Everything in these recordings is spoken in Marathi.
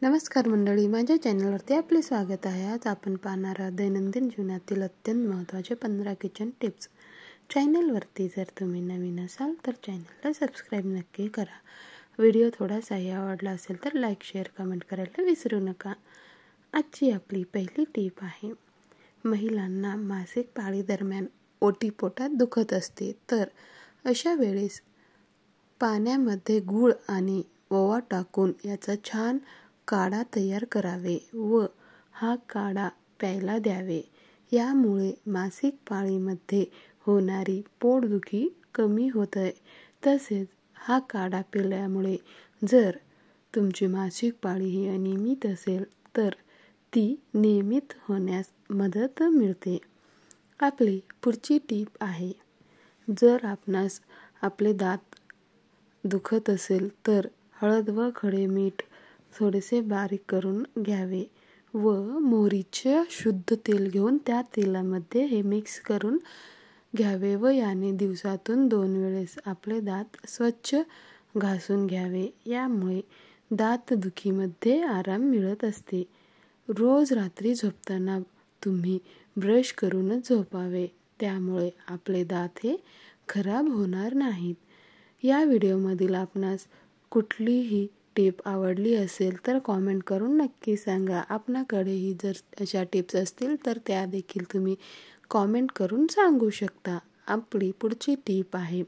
नमस्कार मंडळी, माझ्या चॅनलवरती आपले स्वागत आहे. आज आपण पाहणार आहोत दैनंदिन जीवनातील अत्यंत महत्त्वाचे 15 किचन टिप्स. चॅनलवरती जर तुम्ही नवीन असाल तर चॅनलला सबस्क्राईब नक्की करा. व्हिडिओ थोडासाही आवडला असेल तर लाईक, शेअर, कमेंट करायला विसरू नका. आजची आपली पहिली टीप आहे, महिलांना मासिक पाळीदरम्यान ओटीपोटात दुखत असते तर अशा वेळेस पाण्यामध्ये गूळ आणि ओवा टाकून याचा छान काढा तयार करावे व हा काढा प्यायला द्यावे. यामुळे मासिक पाळीमध्ये होणारी पोटदुखी कमी होते. तसेच हा काढा पिल्यामुळे जर तुमची मासिक पाळी ही अनियमित असेल तर ती नियमित होण्यास मदत मिळते. आपली पुढची टीप आहे, जर आपणास आपले दात दुखत असेल तर हळद व खडे मीठ थोडेसे बारीक करून घ्यावे व मोहरीचे शुद्ध तेल घेऊन त्या तेलामध्ये हे मिक्स करून घ्यावे व याने दिवसातून 2 वेळेस आपले दात स्वच्छ घासून घ्यावे. यामुळे दातदुखीमध्ये आराम मिळत असते. रोज रात्री झोपताना तुम्ही ब्रश करूनच झोपावे, त्यामुळे आपले दात हे खराब होणार नाहीत. या व्हिडिओमधील आपणास कुठलीही टिप आवडली असेल तर कॉमेंट करून नक्की सांगा. आपणाकडेही जर अशा टिप्स असतील तर त्या देखील तुम्ही कॉमेंट करून सांगू शकता. आपली पुढची टिप आहे,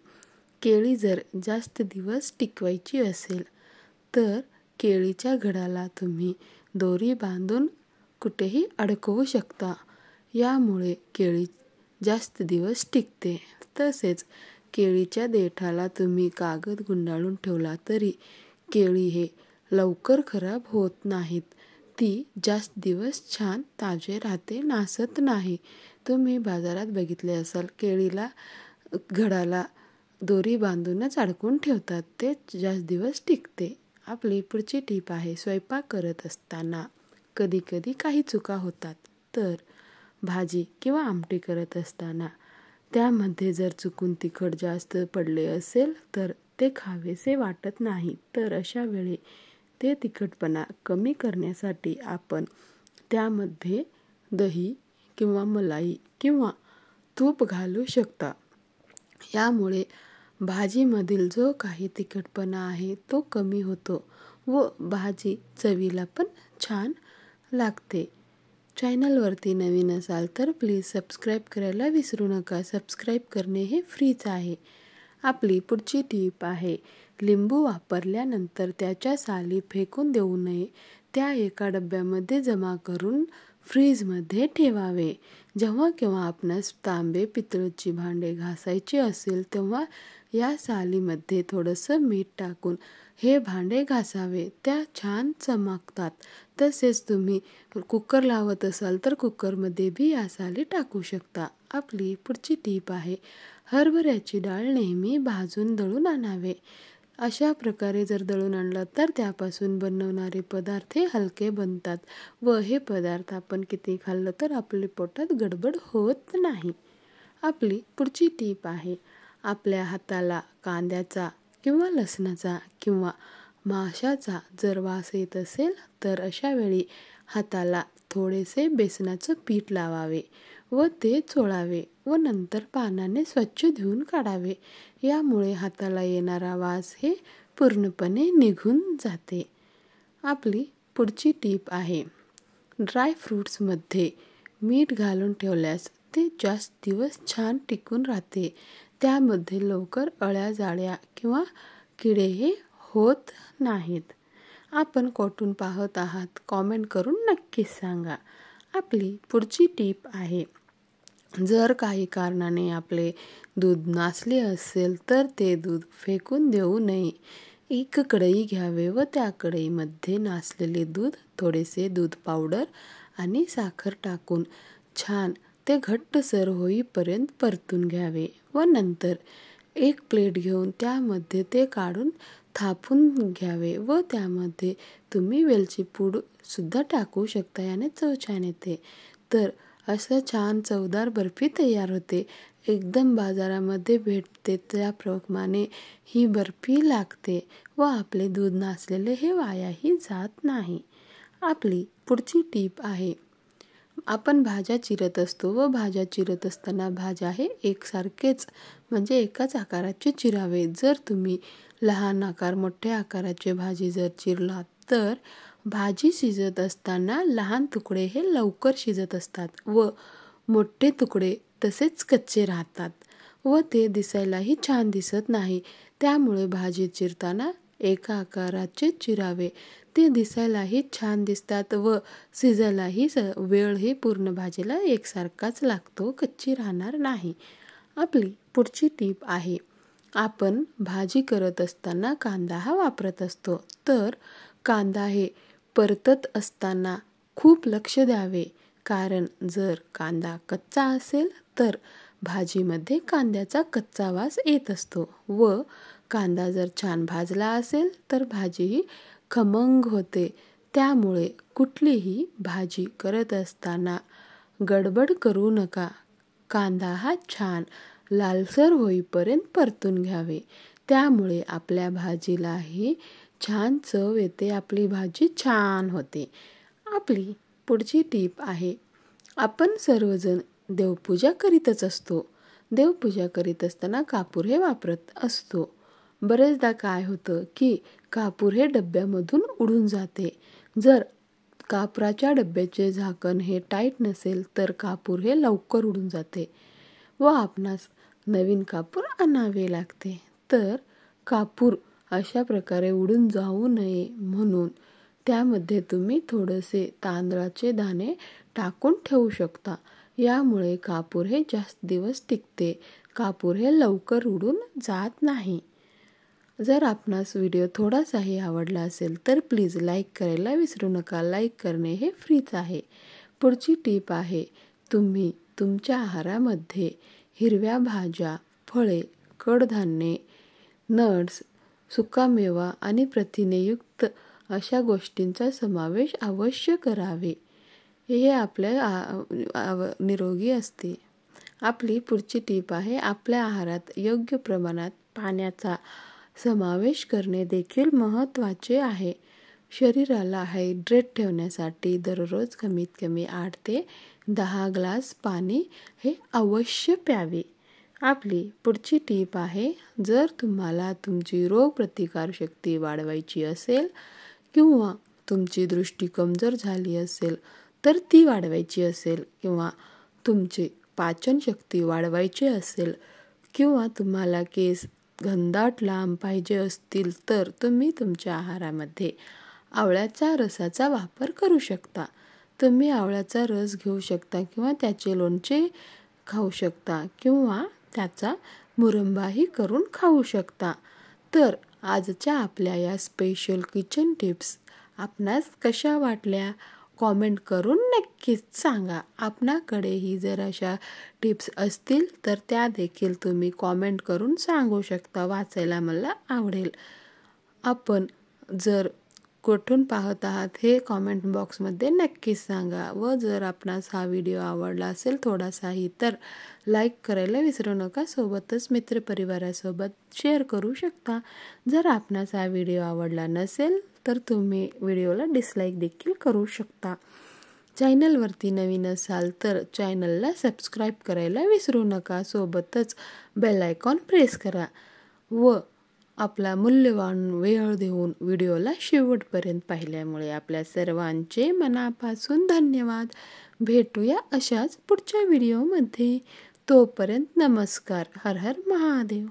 केळी जर जास्त दिवस टिकवायची असेल तर केळीच्या घडाला तुम्ही दोरी बांधून कुठेही अडकवू शकता. यामुळे केळी जास्त दिवस टिकते. तसेच केळीच्या देठाला तुम्ही कागद गुंडाळून ठेवला तरी केळी हे लवकर खराब होत नाहीत. ती जास्त दिवस छान ताजे राहते, नासत नाही. तुम्ही बाजारात बघितले असाल, केळीला घडाला दोरी बांधूनच अडकवून ठेवतात, ते जास्त दिवस टिकते. आपली पुढची टीप आहे, स्वयंपाक करत असताना कधी काही चुका होतात. तर भाजी किंवा आमटी करत असताना त्यामध्ये जर चुकून तिखट जास्त पडले असेल तर ते खावेसे वाटत नाही. तर अशा वेळी ते तिखटपणा कमी करण्यासाठी आपण त्यामध्ये दही किंवा मलाई किंवा तूप घालू शकता. यामुळे भाजीमधील जो काही तिखटपणा आहे तो कमी होतो व भाजी चवीला पण छान लागते. चॅनलवरती नवीन असाल तर प्लीज सबस्क्राईब करायला विसरू नका. सबस्क्राईब करणे हे फ्रीच आहे. आपली पुढची टीप आहे, लिंबू वापरल्यानंतर त्याच्या साली फेकून देऊ नये. त्या एका डब्यामध्ये जमा करून फ्रीजमध्ये ठेवावे. जेव्हा केव्हा आपणास तांबे पितळची भांडे घासायची असेल तेव्हा या सालीमध्ये थोडंसं मीठ टाकून हे भांडे घासावे, त्या छान चमकतात. तसेच तुम्ही कुकर लावत असाल तर कुकरमध्ये बी या साली टाकू शकता. आपली पुढची टीप आहे, हरभऱ्याची डाळ नेहमी भाजून दळून आणावे. अशा प्रकारे जर दळून आणलं तर त्यापासून बनवणारे पदार्थ हे हलके बनतात व हे पदार्थ आपण किती खाल्लं तर आपल्या पोटात गडबड होत नाही. आपली पुढची टीप आहे, आपल्या हाताला कांद्याचा किंवा लसणाचा किंवा माशाचा जर वास येत असेल तर अशा वेळी हाताला थोडेसे बेसनाचं पीठ लावावे व ते चोळावे व नंतर पाण्याने स्वच्छ धुवून काढावे. यामुळे हाताला येणारा वास हे पूर्णपणे निघून जाते. आपली पुढची टीप आहे, ड्राय फ्रूट्समध्ये मीठ घालून ठेवल्यास ते जास्त दिवस छान टिकून राहते. त्यामध्ये लवकर अळ्या जाळ्या किंवा किडे हे होत नाहीत. आपण कुठून पाहत आहात कॉमेंट करून नक्कीच सांगा. आपली पुढची टीप आहे, जर काही कारणाने आपले दूध नासले असेल तर ते दूध फेकून देऊ नये. एक कढई घ्यावे व त्या कढईमध्ये नासलेले दूध, थोडेसे दूध पावडर आणि साखर टाकून छान ते घट्टसर होईपर्यंत परतून घ्यावे व नंतर एक प्लेट घेऊन त्यामध्ये ते काढून थापून घ्यावे व त्यामध्ये तुम्ही वेलची पूड सुद्धा टाकू शकता. याने चव छान येते. तर असं छान चवदार बर्फी तयार होते. एकदम बाजारामध्ये भेटते त्याप्रमाणे ही बर्फी लागते व आपले दूध नासलेले हे वायाही जात नाही. आपली पुढची टीप आहे, आपण भाज्या चिरत असतो व भाज्या चिरत असताना भाज्या हे एकसारखेच म्हणजे एकाच आकाराचे चिरावे. जर तुम्ही लहान आकार मोठ्या आकाराचे भाजी जर चिरलात तर भाजी शिजत असताना लहान तुकडे हे लवकर शिजत असतात व मोठे तुकडे तसेच कच्चे राहतात व ते दिसायलाही छान दिसत नाही. त्यामुळे भाजी चिरताना एका आकाराचे चिरावे. ते दिसायलाही छान दिसतात व शिजायलाही वेळही पूर्ण भाजीला एकसारखाच लागतो, कच्ची राहणार नाही. आपली पुढची टीप आहे, आपण भाजी करत असताना कांदा हा वापरत असतो. तर कांदा हे परतत असताना खूप लक्ष द्यावे, कारण जर कांदा कच्चा असेल तर भाजीमध्ये कांद्याचा कच्चा वास येत असतो व कांदा जर छान भाजला असेल तर भाजीही खमंग होते. त्यामुळे कुठलीही भाजी करत असताना गडबड करू नका. कांदा हा छान लालसर होईपर्यंत परतून घ्यावे. त्यामुळे आपल्या भाजीलाही छान चव येते, आपली भाजी छान होते. आपली पुढची टीप आहे, आपण सर्वजण देवपूजा करीतच असतो. देवपूजा करीत असताना कापूर हे वापरत असतो. बरेचदा काय होतं की कापूर हे डब्यामधून उडून जाते. जर कापराच्या डब्याचे झाकण हे टाईट नसेल तर कापूर हे लवकर उडून जाते व आपणास नवीन कापूर आणावे लागते. तर कापूर अशा प्रकारे उडून जाऊ नये म्हणून त्यामध्ये तुम्ही थोडेसे तांदळाचे दाणे टाकून ठेवू शकता. यामुळे कापूर हे जास्त दिवस टिकते, कापूर हे लवकर उडून जात नाही. जर आपणास व्हिडिओ थोडासाही आवडला असेल तर प्लीज लाईक करायला विसरू नका. लाईक करणे हे फ्रीच आहे. पुढची टीप आहे, तुम्ही तुमच्या आहारामध्ये हिरव्या भाज्या, फळे, कडधान्ये, नट्स, सुकामेवा आणि प्रथिनेयुक्त अशा गोष्टींचा समावेश अवश्य करावे. हे आपल्या निरोगी असते. आपली पुढची टीप आहे, आपल्या आहारात योग्य प्रमाणात पाण्याचा समावेश करणे देखील महत्त्वाचे आहे. शरीराला हायड्रेट ठेवण्यासाठी दररोज कमीत कमी 8 ते 10 ग्लास पाणी हे अवश्य प्यावे. आपली पुढची टीप आहे, जर तुम्हाला तुमची रोगप्रतिकारशक्ती वाढवायची असेल किंवा तुमची दृष्टी कमजोर झाली असेल तर ती वाढवायची असेल किंवा तुमची पाचनशक्ती वाढवायची असेल किंवा तुम्हाला केस घनदाट लांब पाहिजे असतील तर तुम्ही तुमच्या आहारामध्ये आवळ्याच्या रसाचा वापर करू शकता. तुम्ही आवळ्याचा रस घेऊ शकता किंवा त्याचे लोणचे खाऊ शकता किंवा त्याचा मुरंबाही करून खाऊ शकता. तर आजच्या आपल्या या स्पेशल किचन टिप्स आपणास कशा वाटल्या कॉमेंट करून नक्कीच सांगा. आपणाकडेही जर अशा टिप्स असतील तर त्या देखील तुम्ही कॉमेंट करून सांगू शकता, वाचायला मला आवडेल. आपण जर कुठून पाहत आहात हे कॉमेंट बॉक्समध्ये नक्कीच सांगा व जर आपणास हा व्हिडिओ आवडला असेल थोडासाही तर लाईक करायला विसरू नका. सोबतच मित्रपरिवारासोबत शेअर करू शकता. जर आपणास हा व्हिडिओ आवडला नसेल तर तुम्ही व्हिडिओला डिसलाईक देखील करू शकता. चॅनलवरती नवीन असाल तर चॅनलला सबस्क्राईब करायला विसरू नका. सोबतच बेल आयकॉन प्रेस करा व आपला मूल्यवान वेळ देऊन व्हिडिओला शेवटपर्यंत पाहिल्यामुळे आपल्या सर्वांचे मनापासून धन्यवाद. भेटूया अशाच पुढच्या व्हिडिओमध्ये. तोपर्यंत नमस्कार. हर हर महादेव.